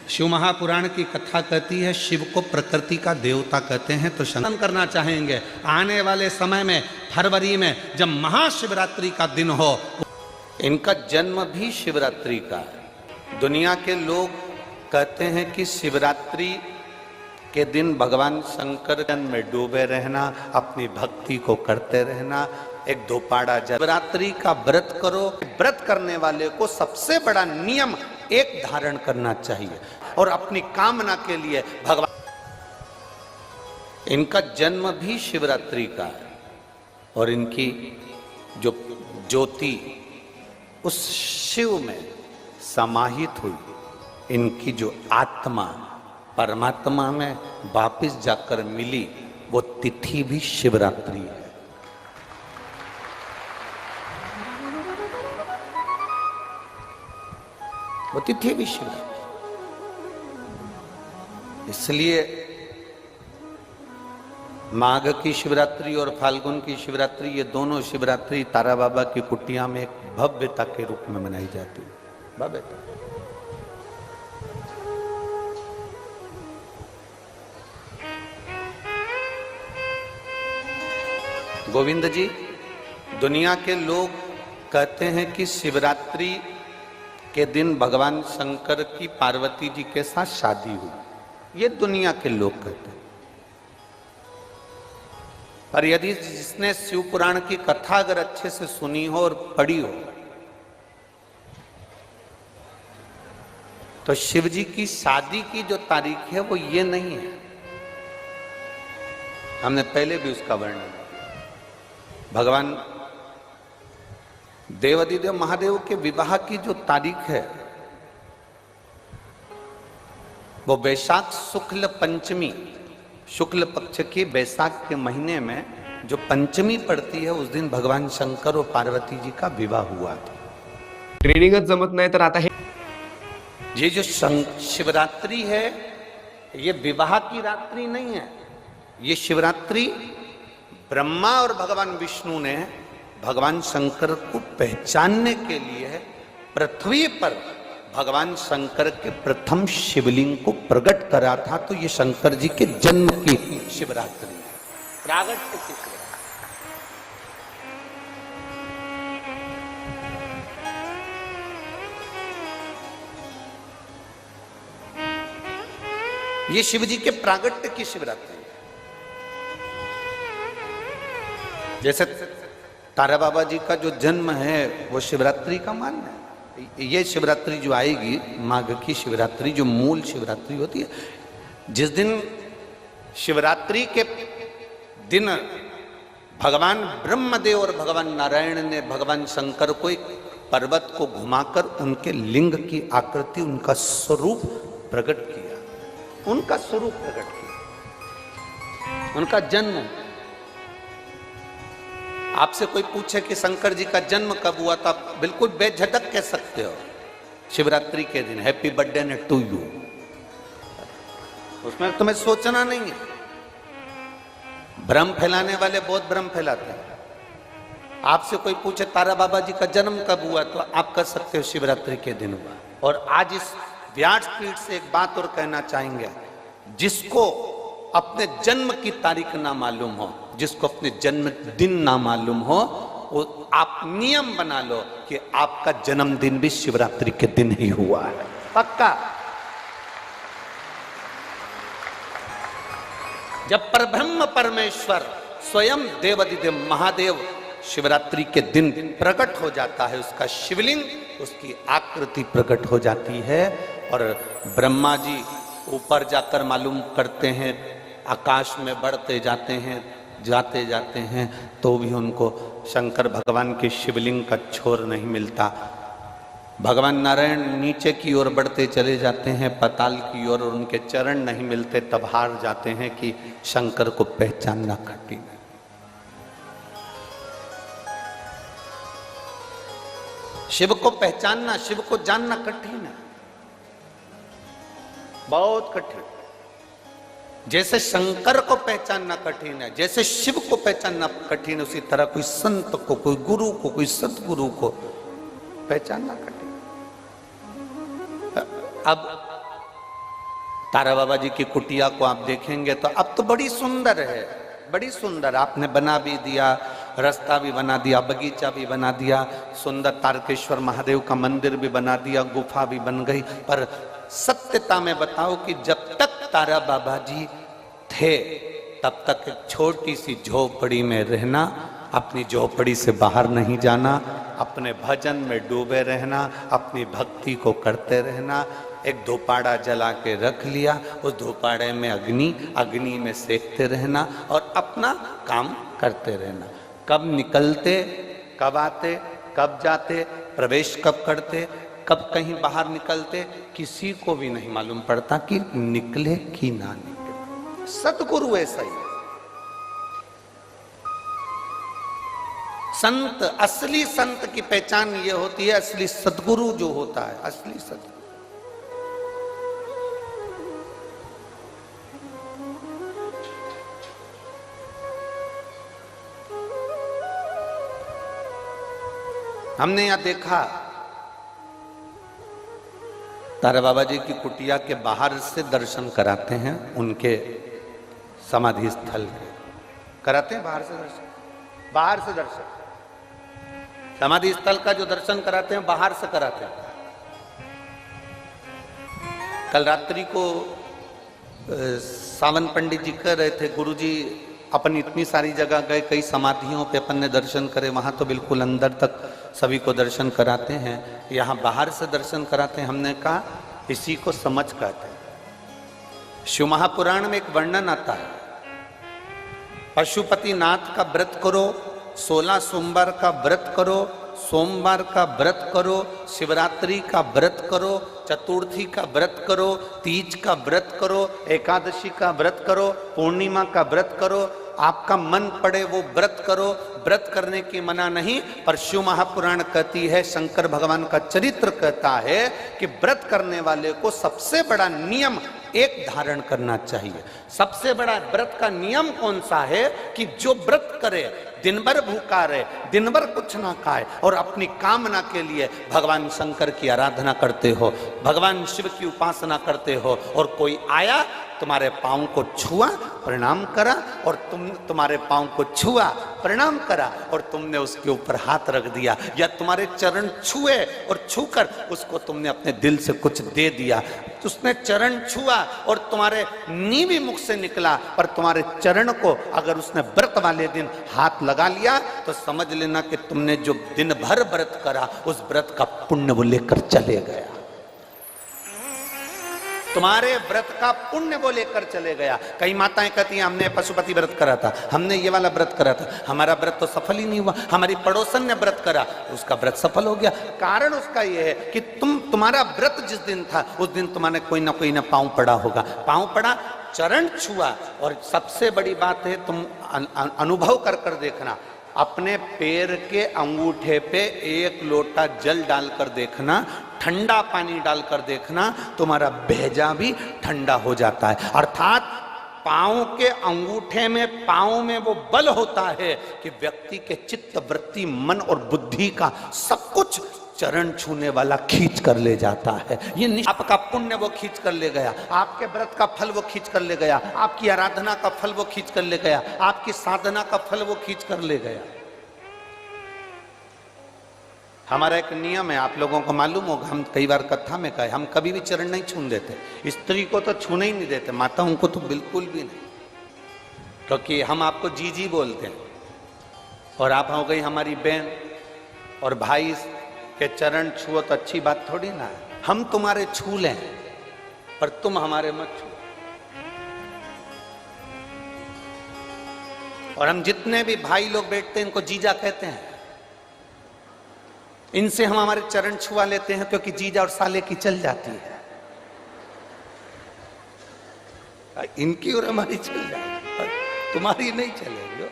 शिव महापुराण की कथा कहती है शिव को प्रकृति का देवता कहते हैं। तो शंकन करना चाहेंगे आने वाले समय में फरवरी में जब महाशिवरात्रि का दिन हो। इनका जन्म भी शिवरात्रि का है। दुनिया के लोग कहते हैं कि शिवरात्रि के दिन भगवान शंकर में डूबे रहना, अपनी भक्ति को करते रहना, एक दोपाड़ा शिवरात्रि का व्रत करो। व्रत करने वाले को सबसे बड़ा नियम एक धारण करना चाहिए और अपनी कामना के लिए भगवान। इनका जन्म भी शिवरात्रि का है और इनकी जो ज्योति उस शिव में समाहित हुई, इनकी जो आत्मा परमात्मा में वापिस जाकर मिली, वो तिथि भी शिवरात्रि है। वो तिथि भी शिवरात्रि। इसलिए माघ की शिवरात्रि और फाल्गुन की शिवरात्रि, ये दोनों शिवरात्रि तारा बाबा की कुटिया में एक भव्यता के रूप में मनाई जाती है। भव्यता। गोविंद जी, दुनिया के लोग कहते हैं कि शिवरात्रि के दिन भगवान शंकर की पार्वती जी के साथ शादी हुई। ये दुनिया के लोग कहते हैं। पर यदि जिसने शिव पुराण की कथा अगर अच्छे से सुनी हो और पढ़ी हो, तो शिव जी की शादी की जो तारीख है वो ये नहीं है। हमने पहले भी उसका वर्णन किया। भगवान देवाधिदेव महादेव के विवाह की जो तारीख है वो वैशाख शुक्ल पंचमी, शुक्ल पक्ष की वैशाख के महीने में जो पंचमी पड़ती है, उस दिन भगवान शंकर और पार्वती जी का विवाह हुआ था। ट्रेनिंगच जमत नाही तर आता हे ये जो शिवरात्रि है, ये विवाह की रात्रि नहीं है। ये शिवरात्रि ब्रह्मा और भगवान विष्णु ने भगवान शंकर को पहचानने के लिए पृथ्वी पर भगवान शंकर के प्रथम शिवलिंग को प्रकट करा था। तो ये शंकर जी के जन्म की शिवरात्रि है, प्रागट्य की शिवरात्रि। ये शिव जी के प्रागट्य की शिवरात्रि है। जैसे तारा बाबा जी का जो जन्म है वो शिवरात्रि का मानना है। ये शिवरात्रि जो आएगी, माघ की शिवरात्रि, जो मूल शिवरात्रि होती है, जिस दिन शिवरात्रि के दिन भगवान ब्रह्मदेव और भगवान नारायण ने भगवान शंकर को एक पर्वत को घुमाकर उनके लिंग की आकृति, उनका स्वरूप प्रकट किया। उनका स्वरूप प्रकट किया, उनका जन्म। आपसे कोई पूछे कि शंकर जी का जन्म कब हुआ, तो आप बिल्कुल बेझिझक कह सकते हो शिवरात्रि के दिन, हैप्पी बर्थडे ने टू यू। उसमें तुम्हें सोचना नहीं है। भ्रम फैलाने वाले बहुत भ्रम फैलाते हैं। आपसे कोई पूछे तारा बाबा जी का जन्म कब हुआ, तो आप कह सकते हो शिवरात्रि के दिन हुआ। और आज इस व्यासपीठ से एक बात और कहना चाहेंगे, जिसको अपने जन्म की तारीख ना मालूम हो, जिसको अपने जन्म दिन ना मालूम हो, वो आप नियम बना लो कि आपका जन्मदिन भी शिवरात्रि के दिन ही हुआ है, पक्का। जब परब्रह्म परमेश्वर स्वयं देवाधिदेव महादेव शिवरात्रि के दिन प्रकट हो जाता है, उसका शिवलिंग, उसकी आकृति प्रकट हो जाती है। और ब्रह्मा जी ऊपर जाकर मालूम करते हैं, आकाश में बढ़ते जाते हैं, तो भी उनको शंकर भगवान के शिवलिंग का छोर नहीं मिलता। भगवान नारायण नीचे की ओर बढ़ते चले जाते हैं, पाताल की ओर, और उनके चरण नहीं मिलते, तब हार जाते हैं कि शंकर को पहचानना कठिन है। शिव को पहचानना, शिव को जानना कठिन है, बहुत कठिन। जैसे शंकर को पहचानना कठिन है, जैसे शिव को पहचानना कठिन है, उसी तरह कोई संत को, कोई गुरु को, कोई सतगुरु को पहचानना कठिन। अब तारा बाबा जी की कुटिया को आप देखेंगे तो अब तो बड़ी सुंदर है, बड़ी सुंदर। आपने बना भी दिया, रास्ता भी बना दिया, बगीचा भी बना दिया, सुंदर तारकेश्वर महादेव का मंदिर भी बना दिया, गुफा भी बन गई। पर सत्यता में बताओ कि जब तक तारा बाबा जी थे तब तक एक छोटी सी झोपड़ी में रहना, अपनी झोपड़ी से बाहर नहीं जाना, अपने भजन में डूबे रहना, अपनी भक्ति को करते रहना। एक धूपाड़ा जला के रख लिया, उस धूपाड़े में अग्नि में सेकते रहना और अपना काम करते रहना। कब निकलते, कब आते, कब जाते, प्रवेश कब करते, कब कहीं बाहर निकलते, किसी को भी नहीं मालूम पड़ता कि निकले कि ना निकले। सतगुरु ऐसा ही। संत, असली संत की पहचान ये होती है, असली सतगुरु जो होता है, असली सतगुरु। हमने यहां देखा तारा बाबा जी की कुटिया के बाहर से दर्शन कराते हैं, उनके समाधि स्थल के कराते हैं, बाहर से दर्शन, बाहर से दर्शन, समाधि स्थल का जो दर्शन कराते हैं बाहर से कराते हैं। कल रात्रि को सावन पंडित जी कह रहे थे, गुरुजी अपन इतनी सारी जगह गए, कई समाधियों पे अपन ने दर्शन करे, वहां तो बिल्कुल अंदर तक सभी को दर्शन कराते हैं, यहाँ बाहर से दर्शन कराते हैं। हमने कहा इसी को समझ कहते हैं। शिव महापुराण में एक वर्णन आता है, पशुपति नाथ का व्रत करो, 16 सोमवार का व्रत करो, सोमवार का व्रत करो, शिवरात्रि का व्रत करो, चतुर्थी का व्रत करो, तीज का व्रत करो, एकादशी का व्रत करो, पूर्णिमा का व्रत करो, आपका मन पड़े वो व्रत करो। व्रत करने की मना नहीं, पर शिव महापुराण कहती है, शंकर भगवान का चरित्र कहता है कि व्रत करने वाले को सबसे बड़ा नियम एक धारण करना चाहिए। सबसे बड़ा व्रत का नियम कौन सा है कि जो व्रत करे, दिन भर भूखा रहे, दिन भर कुछ ना खाए और अपनी कामना के लिए भगवान शंकर की आराधना करते हो, भगवान शिव की उपासना करते हो, और कोई आया तुम्हारे पांव को छुआ, प्रणाम करा, और तुम्हारे पांव को छुआ, प्रणाम करा, और तुमने उसके ऊपर हाथ रख दिया, या तुम्हारे चरण छुए और छूकर उसको तुमने अपने दिल से कुछ दे दिया, उसने चरण छुआ और तुम्हारे नीवी मुख से निकला, पर तुम्हारे चरण को अगर उसने व्रत वाले दिन हाथ लगा लिया तो समझ लेना कि तुमने जो दिन भर व्रत करा उस व्रत का पुण्य वो लेकर चले गया, तुम्हारे व्रत का पुण्य वो लेकर चले गया। कई माताएं कहती हैं हमने पशुपति व्रत करा था, हमने ये वाला व्रत करा था, हमारा व्रत तो सफल ही नहीं हुआ, हमारी पड़ोसन ने व्रत करा, उसका व्रत सफल हो गया। कारण उसका ये है कि तुम्हारा व्रत जिस दिन था उस दिन तुम्हारे कोई ना पांव पड़ा होगा, पांव पड़ा, चरण छुआ, और सबसे बड़ी बात है तुम अनुभव कर देखना, अपने पैर के अंगूठे पे 1 लोटा जल डालकर देखना, ठंडा पानी डालकर देखना, तुम्हारा भेजा भी ठंडा हो जाता है। अर्थात पांव के अंगूठे में, पांव में वो बल होता है कि व्यक्ति के चित्त, वृत्ति, मन और बुद्धि का सब कुछ चरण छूने वाला खींच कर ले जाता है। ये आपका पुण्य वो खींच कर ले गया, आपके व्रत का फल वो खींच कर ले गया, आपकी आराधना का फल वो खींच कर ले गया, आपकी साधना का फल वो खींच कर ले गया। हमारा एक नियम है, आप लोगों को मालूम होगा, हम कई बार कथा में कहे, हम कभी भी चरण नहीं छूने देते, स्त्री को तो छूने ही नहीं देते, माताओं को तो बिल्कुल भी नहीं, क्योंकि हम आपको जीजी बोलते हैं और आप हो गई हमारी बहन, और भाई के चरण छुओ तो अच्छी बात थोड़ी ना है। हम तुम्हारे छू लें पर तुम हमारे मत छू। और हम जितने भी भाई लोग बैठते हैं इनको जीजा कहते हैं, इनसे हम हमारे चरण छुआ लेते हैं, क्योंकि जीजा और साले की चल जाती है, इनकी और हमारी चल जाती है, तुम्हारी नहीं चलेगी।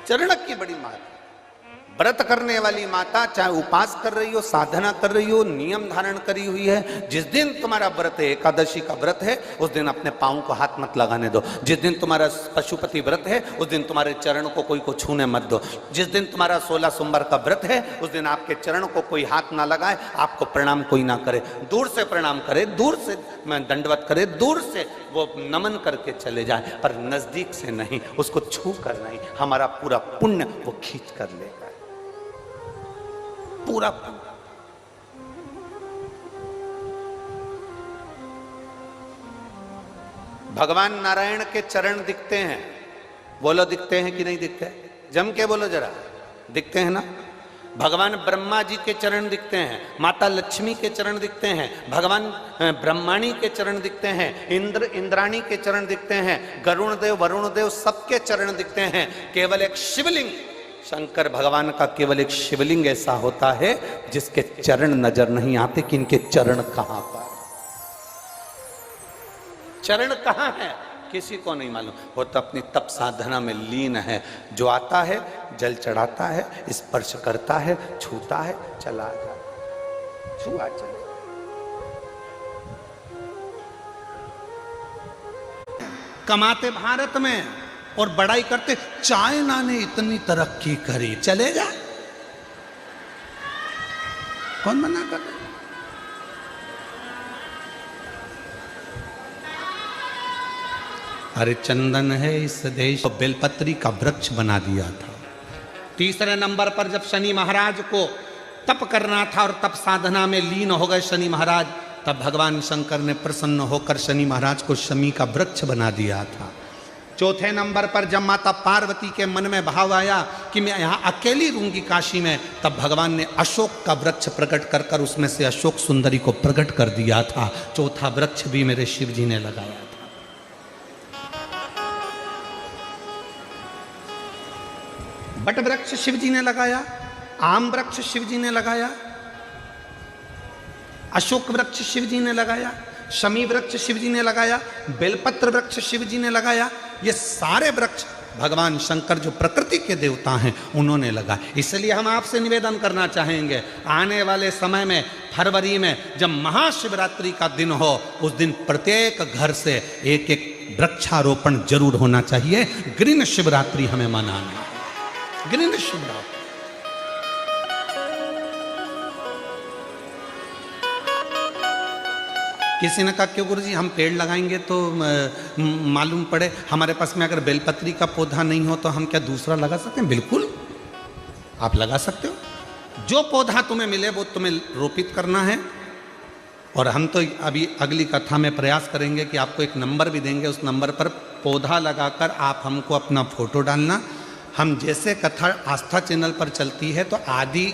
चरणक की बड़ी बात है, व्रत करने वाली माता चाहे उपास कर रही हो, साधना कर रही हो, नियम धारण करी हुई है, जिस दिन तुम्हारा व्रत है, एकादशी का व्रत है, उस दिन अपने पाँव को हाथ मत लगाने दो। जिस दिन तुम्हारा पशुपति व्रत है, उस दिन तुम्हारे चरण को कोई को छूने मत दो। जिस दिन तुम्हारा 16 सोमवार का व्रत है, उस दिन आपके चरण को कोई हाथ ना लगाए, आपको प्रणाम कोई ना करे। दूर से प्रणाम करे, दूर से दंडवत करे, दूर से वो नमन करके चले जाए, पर नजदीक से नहीं, उसको छू कर नहीं। हमारा पूरा पुण्य वो खींच कर लेगा, पूरा पुण्य। भगवान नारायण के चरण दिखते हैं, बोलो दिखते हैं कि नहीं दिखते? जम के बोलो जरा, दिखते हैं ना? भगवान ब्रह्मा जी के चरण दिखते हैं, माता लक्ष्मी के चरण दिखते हैं, भगवान ब्रह्माणी के चरण दिखते हैं, इंद्राणी के चरण दिखते हैं, गरुण देव, वरुण देव, सबके चरण दिखते हैं। केवल एक शिवलिंग, शंकर भगवान का केवल एक शिवलिंग ऐसा होता है जिसके चरण नजर नहीं आते कि इनके चरण कहां पर, चरण कहां है किसी को नहीं मालूम। वो तो अपनी तप साधना में लीन है। जो आता है जल चढ़ाता है, स्पर्श करता है, छूता है, चला जाता, छुआ चले। कमाते भारत में और बड़ाई करते चाइना ने इतनी तरक्की करी, चले जा, कौन मना कर? अरे चंदन है इस देश को बेलपत्री का वृक्ष बना दिया था। तीसरे नंबर पर जब शनि महाराज को तप करना था और तप साधना में लीन हो गए शनि महाराज, तब भगवान शंकर ने प्रसन्न होकर शनि महाराज को शमी का वृक्ष बना दिया था। चौथे नंबर पर जब माता पार्वती के मन में भाव आया कि मैं यहाँ अकेली रहूंगी काशी में, तब भगवान ने अशोक का वृक्ष प्रकट कर कर उसमें से अशोक सुंदरी को प्रकट कर दिया था। चौथा वृक्ष भी मेरे शिव जी ने लगाया था। बट वृक्ष शिव जी ने लगाया, आम वृक्ष शिव जी ने लगाया, अशोक वृक्ष शिव जी ने लगाया, शमी वृक्ष शिव जी ने लगाया, बेलपत्र वृक्ष शिव जी ने लगाया। ये सारे वृक्ष भगवान शंकर जो प्रकृति के देवता हैं उन्होंने लगाया। इसलिए हम आपसे निवेदन करना चाहेंगे, आने वाले समय में फरवरी में जब महाशिवरात्रि का दिन हो, उस दिन प्रत्येक घर से एक एक वृक्षारोपण जरूर होना चाहिए। ग्रीन शिवरात्रि हमें मनाना है, ग्रीन शिवरात्रि। किसी ने कहा क्यों गुरुजी हम पेड़ लगाएंगे तो मालूम पड़े हमारे पास में अगर बेलपत्री का पौधा नहीं हो तो हम क्या दूसरा लगा सकते हैं? बिल्कुल आप लगा सकते हो। जो पौधा तुम्हें मिले वो तुम्हें रोपित करना है। और हम तो अभी अगली कथा में प्रयास करेंगे कि आपको एक नंबर भी देंगे, उस नंबर पर पौधा लगाकर आप हमको अपना फोटो डालना। हम जैसे कथा आस्था चैनल पर चलती है तो आदि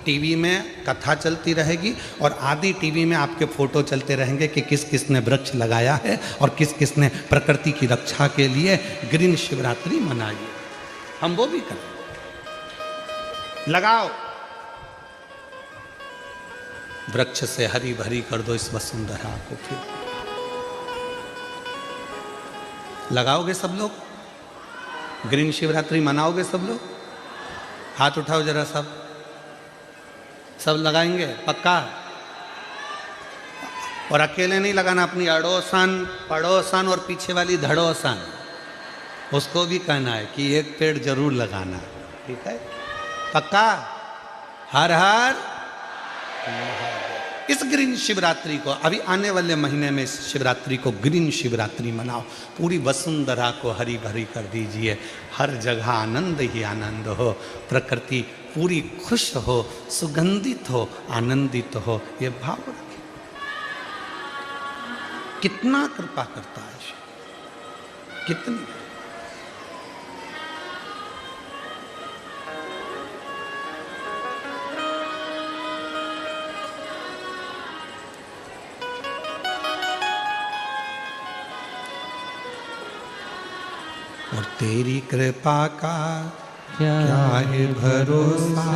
टीवी में कथा चलती रहेगी और आदि टीवी में आपके फोटो चलते रहेंगे कि किस किस ने वृक्ष लगाया है और किस किस ने प्रकृति की रक्षा के लिए ग्रीन शिवरात्रि मनाई है। हम वो भी करें। लगाओ, वृक्ष से हरी भरी कर दो इस वसुंधरा को। फिर लगाओगे सब लोग? ग्रीन शिवरात्रि मनाओगे सब लोग? हाथ उठाओ जरा, सब लगाएंगे पक्का? और अकेले नहीं लगाना, अपनी अड़ोसन पड़ोसन और पीछे वाली धड़ोसन उसको भी कहना है कि एक पेड़ जरूर लगाना। ठीक है? पक्का? हर हर। इस ग्रीन शिवरात्रि को अभी आने वाले महीने में इस शिवरात्रि को ग्रीन शिवरात्रि मनाओ। पूरी वसुंधरा को हरी भरी कर दीजिए। हर जगह आनंद ही आनंद हो, प्रकृति पूरी खुश हो, सुगंधित हो, आनंदित हो, ये भाव रखें। कितना कृपा करता है, कितनी। और तेरी कृपा का क्या है भरोसा,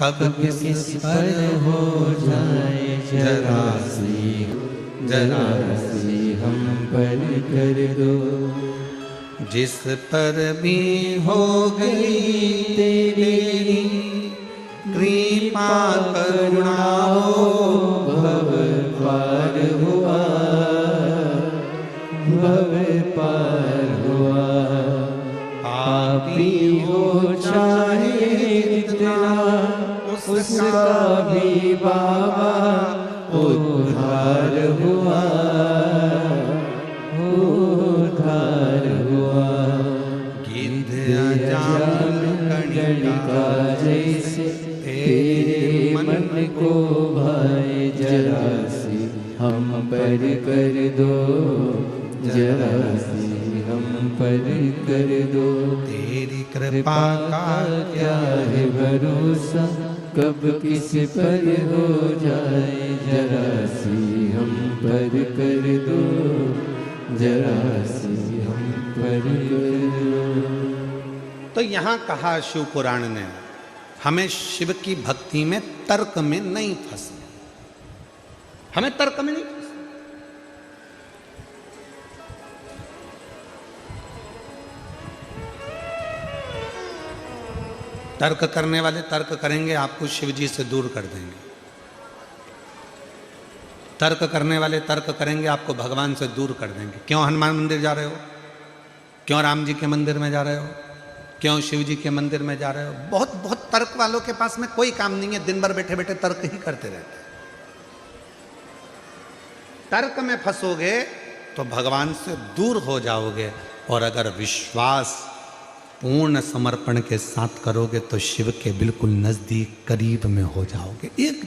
कब किस पर हो जाए जरा सी हम पर कर दो। जिस पर भी हो गई तेरी कृपा करुणा भव पार हुआ, भव पार हुआ। पापी हो चाहे कितना, उसका भी बाबा उद्धार हुआ, उद्धार हुआ। गिद्ध अजान गणिका जैसे तेरे मन को भाए, जरा सी हम पर कर दो, जरा सी हम पर कर दो। तेरी कृपा का क्या है भरोसा, कब किस पर हो जाए, जरा सी हम पर कर दो, जरा सी हम पर कर दो। तो यहाँ कहा शिव पुराण ने, हमें शिव की भक्ति में तर्क में नहीं फंसना, हमें तर्क में नहीं फंसना। तर्क करने वाले तर्क करेंगे, आपको शिव जी से दूर कर देंगे। तर्क करने वाले तर्क करेंगे, आपको भगवान से दूर कर देंगे। क्यों हनुमान मंदिर जा रहे हो, क्यों राम जी के मंदिर में जा रहे हो, क्यों शिव जी के मंदिर में जा रहे हो। बहुत बहुत तर्क वालों के पास में कोई काम नहीं है, दिन भर बैठे बैठे तर्क ही करते रहते हैं। तर्क में फंसोगे तो भगवान से दूर हो जाओगे, और अगर विश्वास पूर्ण समर्पण के साथ करोगे तो शिव के बिल्कुल नजदीक करीब में हो जाओगे। एक